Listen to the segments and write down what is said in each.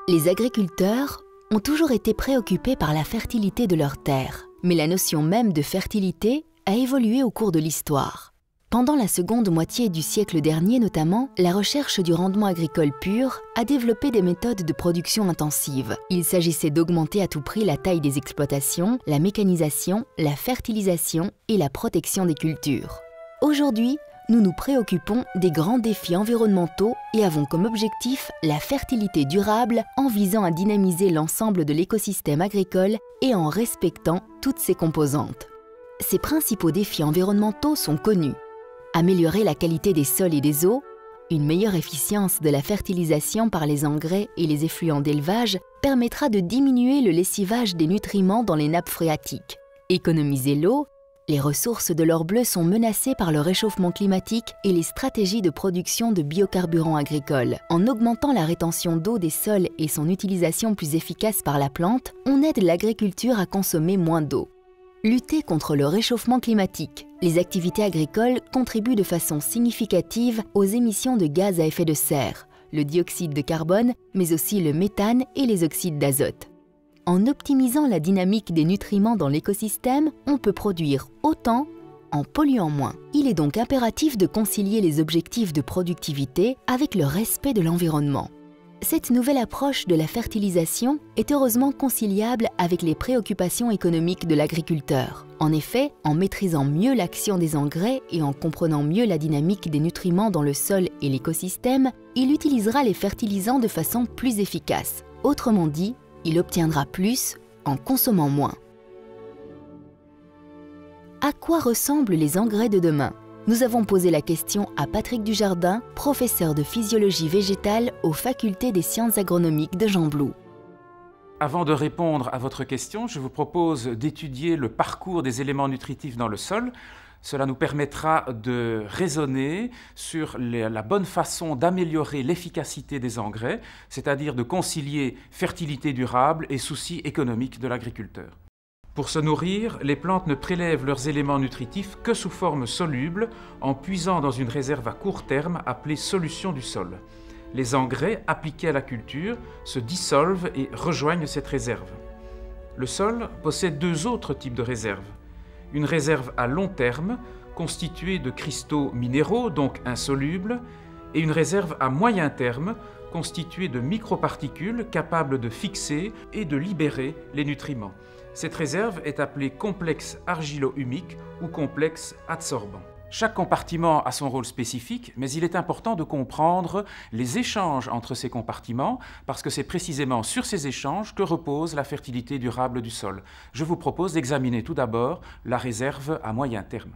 Les agriculteurs ont toujours été préoccupés par la fertilité de leurs terres, mais la notion même de fertilité a évolué au cours de l'histoire. Pendant la seconde moitié du siècle dernier notamment, la recherche du rendement agricole pur a développé des méthodes de production intensive. Il s'agissait d'augmenter à tout prix la taille des exploitations, la mécanisation, la fertilisation et la protection des cultures. Aujourd'hui, nous nous préoccupons des grands défis environnementaux et avons comme objectif la fertilité durable en visant à dynamiser l'ensemble de l'écosystème agricole et en respectant toutes ses composantes. Ces principaux défis environnementaux sont connus. Améliorer la qualité des sols et des eaux, une meilleure efficience de la fertilisation par les engrais et les effluents d'élevage permettra de diminuer le lessivage des nutriments dans les nappes phréatiques. Économiser l'eau, les ressources de l'or bleu sont menacées par le réchauffement climatique et les stratégies de production de biocarburants agricoles. En augmentant la rétention d'eau des sols et son utilisation plus efficace par la plante, on aide l'agriculture à consommer moins d'eau. Lutter contre le réchauffement climatique. Les activités agricoles contribuent de façon significative aux émissions de gaz à effet de serre, le dioxyde de carbone, mais aussi le méthane et les oxydes d'azote. En optimisant la dynamique des nutriments dans l'écosystème, on peut produire autant en polluant moins. Il est donc impératif de concilier les objectifs de productivité avec le respect de l'environnement. Cette nouvelle approche de la fertilisation est heureusement conciliable avec les préoccupations économiques de l'agriculteur. En effet, en maîtrisant mieux l'action des engrais et en comprenant mieux la dynamique des nutriments dans le sol et l'écosystème, il utilisera les fertilisants de façon plus efficace. Autrement dit, il obtiendra plus en consommant moins. À quoi ressemblent les engrais de demain? Nous avons posé la question à Patrick Dujardin, professeur de physiologie végétale aux facultés des sciences agronomiques de Gembloux. Avant de répondre à votre question, je vous propose d'étudier le parcours des éléments nutritifs dans le sol. Cela nous permettra de raisonner sur la bonne façon d'améliorer l'efficacité des engrais, c'est-à-dire de concilier fertilité durable et soucis économiques de l'agriculteur. Pour se nourrir, les plantes ne prélèvent leurs éléments nutritifs que sous forme soluble, en puisant dans une réserve à court terme appelée solution du sol. Les engrais appliqués à la culture se dissolvent et rejoignent cette réserve. Le sol possède deux autres types de réserves. Une réserve à long terme, constituée de cristaux minéraux, donc insolubles, et une réserve à moyen terme, constituée de microparticules capables de fixer et de libérer les nutriments. Cette réserve est appelée complexe argilo-humique ou complexe adsorbant. Chaque compartiment a son rôle spécifique, mais il est important de comprendre les échanges entre ces compartiments, parce que c'est précisément sur ces échanges que repose la fertilité durable du sol. Je vous propose d'examiner tout d'abord la réserve à moyen terme.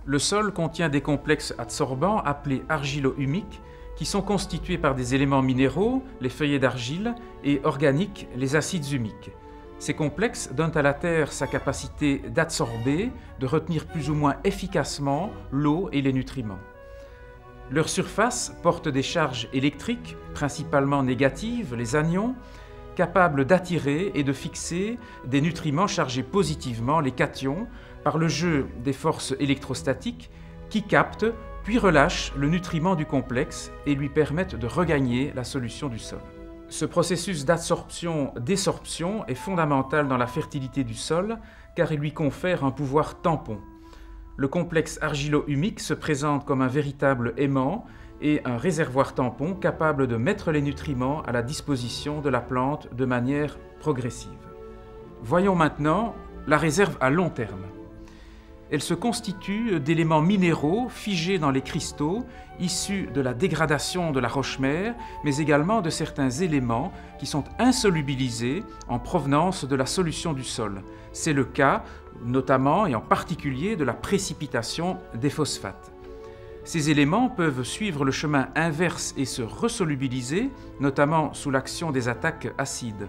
Le sol contient des complexes adsorbants appelés argilo-humiques, qui sont constitués par des éléments minéraux, les feuillets d'argile, et organiques, les acides humiques. Ces complexes donnent à la terre sa capacité d'adsorber, de retenir plus ou moins efficacement l'eau et les nutriments. Leur surface porte des charges électriques, principalement négatives, les anions, capables d'attirer et de fixer des nutriments chargés positivement, les cations, par le jeu des forces électrostatiques qui captent puis relâchent le nutriment du complexe et lui permettent de regagner la solution du sol. Ce processus d'adsorption-désorption est fondamental dans la fertilité du sol car il lui confère un pouvoir tampon. Le complexe argilo-humique se présente comme un véritable aimant et un réservoir tampon capable de mettre les nutriments à la disposition de la plante de manière progressive. Voyons maintenant la réserve à long terme. Elle se constitue d'éléments minéraux figés dans les cristaux, issus de la dégradation de la roche-mère, mais également de certains éléments qui sont insolubilisés en provenance de la solution du sol. C'est le cas, notamment et en particulier, de la précipitation des phosphates. Ces éléments peuvent suivre le chemin inverse et se resolubiliser, notamment sous l'action des attaques acides.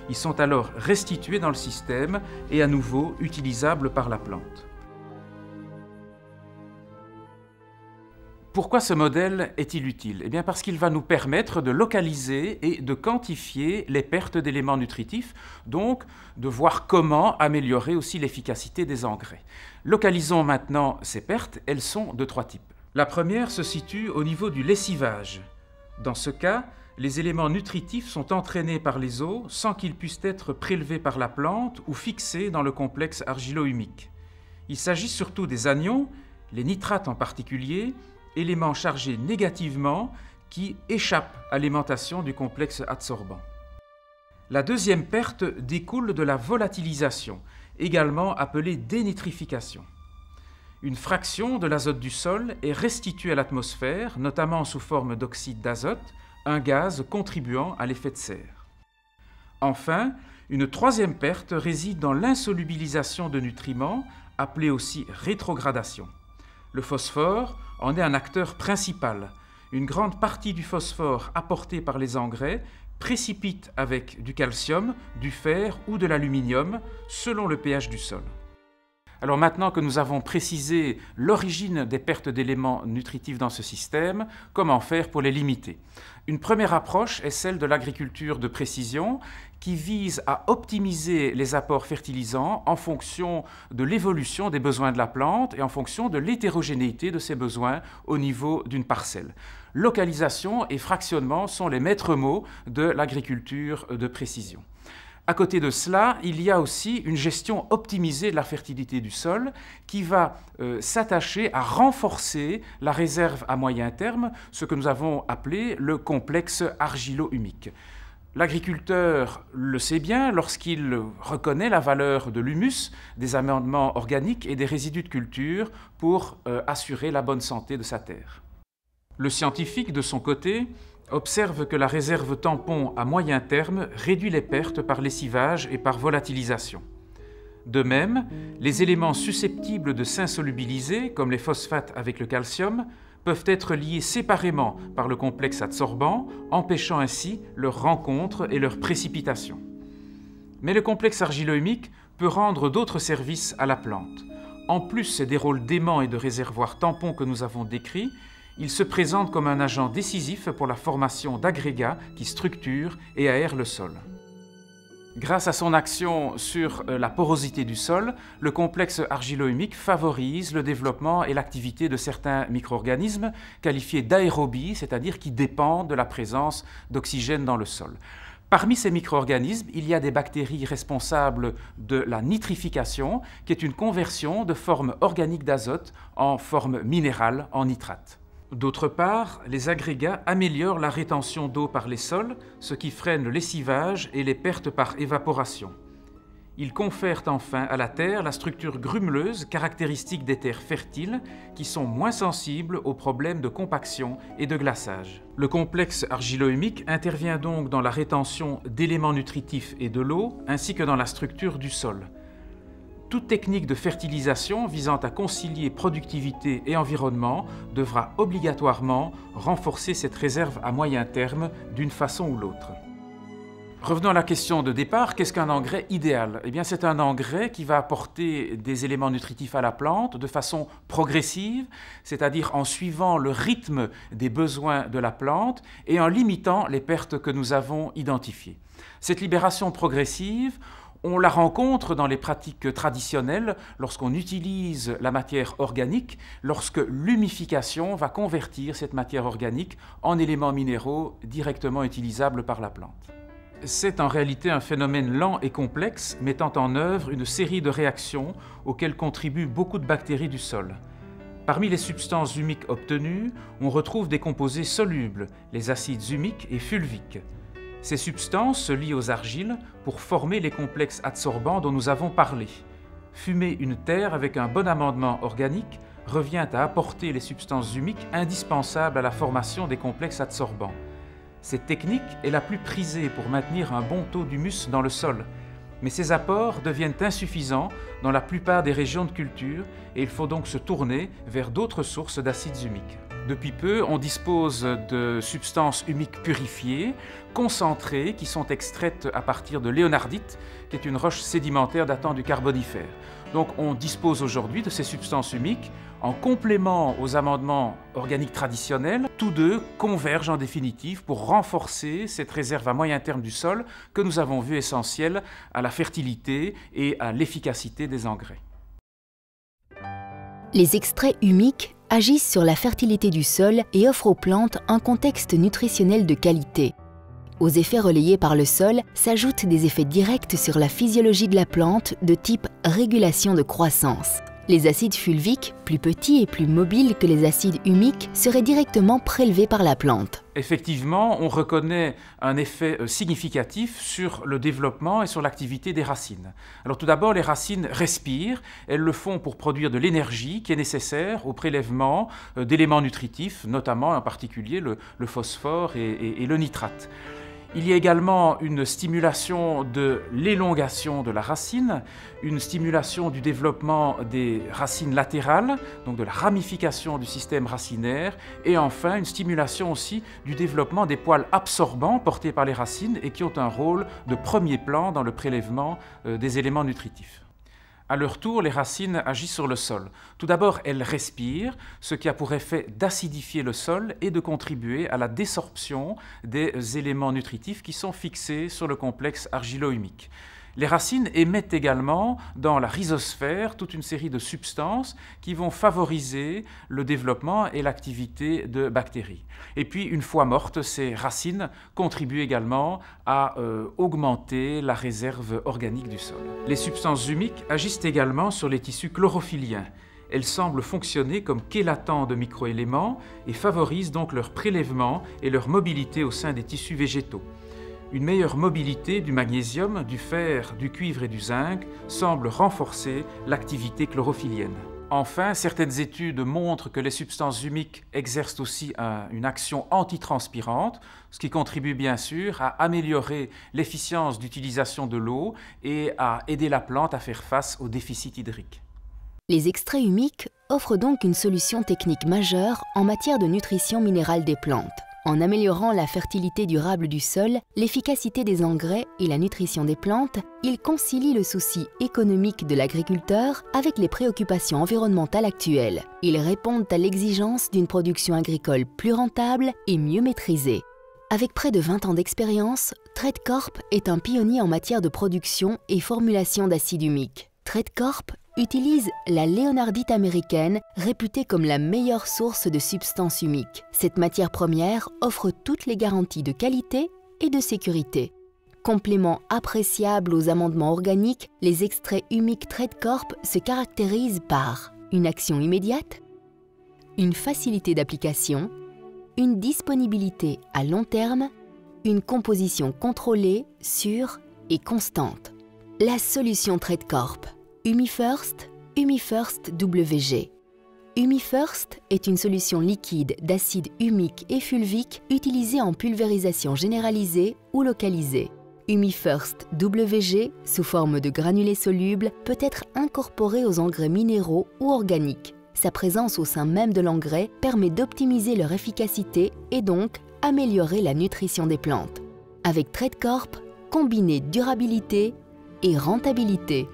Ils sont alors restitués dans le système et à nouveau utilisables par la plante. Pourquoi ce modèle est-il utile? Eh bien parce qu'il va nous permettre de localiser et de quantifier les pertes d'éléments nutritifs, donc de voir comment améliorer aussi l'efficacité des engrais. Localisons maintenant ces pertes, elles sont de trois types. La première se situe au niveau du lessivage. Dans ce cas, les éléments nutritifs sont entraînés par les eaux sans qu'ils puissent être prélevés par la plante ou fixés dans le complexe argilo-humique. Il s'agit surtout des anions, les nitrates en particulier, éléments chargés négativement qui échappent à l'aimantation du complexe adsorbant. La deuxième perte découle de la volatilisation, également appelée dénitrification. Une fraction de l'azote du sol est restituée à l'atmosphère, notamment sous forme d'oxyde d'azote, un gaz contribuant à l'effet de serre. Enfin, une troisième perte réside dans l'insolubilisation de nutriments, appelée aussi rétrogradation. Le phosphore en est un acteur principal. Une grande partie du phosphore apporté par les engrais précipite avec du calcium, du fer ou de l'aluminium, selon le pH du sol. Alors maintenant que nous avons précisé l'origine des pertes d'éléments nutritifs dans ce système, comment faire pour les limiter? Une première approche est celle de l'agriculture de précision qui vise à optimiser les apports fertilisants en fonction de l'évolution des besoins de la plante et en fonction de l'hétérogénéité de ses besoins au niveau d'une parcelle. Localisation et fractionnement sont les maîtres mots de l'agriculture de précision. À côté de cela, il y a aussi une gestion optimisée de la fertilité du sol qui va s'attacher à renforcer la réserve à moyen terme, ce que nous avons appelé le complexe argilo-humique. L'agriculteur le sait bien lorsqu'il reconnaît la valeur de l'humus, des amendements organiques et des résidus de culture pour assurer la bonne santé de sa terre. Le scientifique, de son côté, observe que la réserve tampon à moyen terme réduit les pertes par lessivage et par volatilisation. De même, les éléments susceptibles de s'insolubiliser, comme les phosphates avec le calcium, peuvent être liés séparément par le complexe adsorbant, empêchant ainsi leur rencontre et leur précipitation. Mais le complexe argilo-humique peut rendre d'autres services à la plante. En plus des rôles d'aimant et de réservoir tampon que nous avons décrits, il se présente comme un agent décisif pour la formation d'agrégats qui structurent et aèrent le sol. Grâce à son action sur la porosité du sol, le complexe argilo-humique favorise le développement et l'activité de certains micro-organismes qualifiés d'aérobies, c'est-à-dire qui dépendent de la présence d'oxygène dans le sol. Parmi ces micro-organismes, il y a des bactéries responsables de la nitrification, qui est une conversion de forme organique d'azote en forme minérale en nitrate. D'autre part, les agrégats améliorent la rétention d'eau par les sols, ce qui freine le lessivage et les pertes par évaporation. Ils confèrent enfin à la terre la structure grumeleuse caractéristique des terres fertiles qui sont moins sensibles aux problèmes de compaction et de glaçage. Le complexe argilo-humique intervient donc dans la rétention d'éléments nutritifs et de l'eau, ainsi que dans la structure du sol. Toute technique de fertilisation visant à concilier productivité et environnement devra obligatoirement renforcer cette réserve à moyen terme d'une façon ou l'autre. Revenons à la question de départ, qu'est-ce qu'un engrais idéal? Eh bien, c'est un engrais qui va apporter des éléments nutritifs à la plante de façon progressive, c'est-à-dire en suivant le rythme des besoins de la plante et en limitant les pertes que nous avons identifiées. Cette libération progressive, on la rencontre dans les pratiques traditionnelles lorsqu'on utilise la matière organique, lorsque l'humification va convertir cette matière organique en éléments minéraux directement utilisables par la plante. C'est en réalité un phénomène lent et complexe, mettant en œuvre une série de réactions auxquelles contribuent beaucoup de bactéries du sol. Parmi les substances humiques obtenues, on retrouve des composés solubles, les acides humiques et fulviques. Ces substances se lient aux argiles pour former les complexes adsorbants dont nous avons parlé. Fumer une terre avec un bon amendement organique revient à apporter les substances humiques indispensables à la formation des complexes adsorbants. Cette technique est la plus prisée pour maintenir un bon taux d'humus dans le sol, mais ces apports deviennent insuffisants dans la plupart des régions de culture et il faut donc se tourner vers d'autres sources d'acides humiques. Depuis peu, on dispose de substances humiques purifiées, concentrées, qui sont extraites à partir de l'éonardite, qui est une roche sédimentaire datant du Carbonifère. Donc on dispose aujourd'hui de ces substances humiques en complément aux amendements organiques traditionnels. Tous deux convergent en définitive pour renforcer cette réserve à moyen terme du sol que nous avons vue essentielle à la fertilité et à l'efficacité des engrais. Les extraits humiques agissent sur la fertilité du sol et offrent aux plantes un contexte nutritionnel de qualité. Aux effets relayés par le sol s'ajoutent des effets directs sur la physiologie de la plante de type régulation de croissance. Les acides fulviques, plus petits et plus mobiles que les acides humiques, seraient directement prélevés par la plante. Effectivement, on reconnaît un effet significatif sur le développement et sur l'activité des racines. Alors tout d'abord, les racines respirent. Elles le font pour produire de l'énergie qui est nécessaire au prélèvement d'éléments nutritifs, notamment en particulier le phosphore et le nitrate. Il y a également une stimulation de l'élongation de la racine, une stimulation du développement des racines latérales, donc de la ramification du système racinaire, et enfin une stimulation aussi du développement des poils absorbants portés par les racines et qui ont un rôle de premier plan dans le prélèvement des éléments nutritifs. À leur tour, les racines agissent sur le sol. Tout d'abord, elles respirent, ce qui a pour effet d'acidifier le sol et de contribuer à la désorption des éléments nutritifs qui sont fixés sur le complexe argilo-humique. Les racines émettent également dans la rhizosphère toute une série de substances qui vont favoriser le développement et l'activité de bactéries. Et puis, une fois mortes, ces racines contribuent également à augmenter la réserve organique du sol. Les substances humiques agissent également sur les tissus chlorophylliens. Elles semblent fonctionner comme chélatants de microéléments et favorisent donc leur prélèvement et leur mobilité au sein des tissus végétaux. Une meilleure mobilité du magnésium, du fer, du cuivre et du zinc semble renforcer l'activité chlorophyllienne. Enfin, certaines études montrent que les substances humiques exercent aussi une action antitranspirante, ce qui contribue bien sûr à améliorer l'efficience d'utilisation de l'eau et à aider la plante à faire face au déficit hydrique. Les extraits humiques offrent donc une solution technique majeure en matière de nutrition minérale des plantes. En améliorant la fertilité durable du sol, l'efficacité des engrais et la nutrition des plantes, ils concilient le souci économique de l'agriculteur avec les préoccupations environnementales actuelles. Ils répondent à l'exigence d'une production agricole plus rentable et mieux maîtrisée. Avec près de 20 ans d'expérience, TradeCorp est un pionnier en matière de production et formulation d'acides humiques. TradeCorp utilise la léonardite américaine, réputée comme la meilleure source de substances humiques. Cette matière première offre toutes les garanties de qualité et de sécurité. Complément appréciable aux amendements organiques, les extraits humiques TradeCorp se caractérisent par une action immédiate, une facilité d'application, une disponibilité à long terme, une composition contrôlée, sûre et constante. La solution TradeCorp. HumiFirst, HumiFirst WG. HumiFirst est une solution liquide d'acide humique et fulvique utilisée en pulvérisation généralisée ou localisée. HumiFirst WG, sous forme de granulés solubles, peut être incorporé aux engrais minéraux ou organiques. Sa présence au sein même de l'engrais permet d'optimiser leur efficacité et donc améliorer la nutrition des plantes. Avec TradeCorp, combinez durabilité et rentabilité.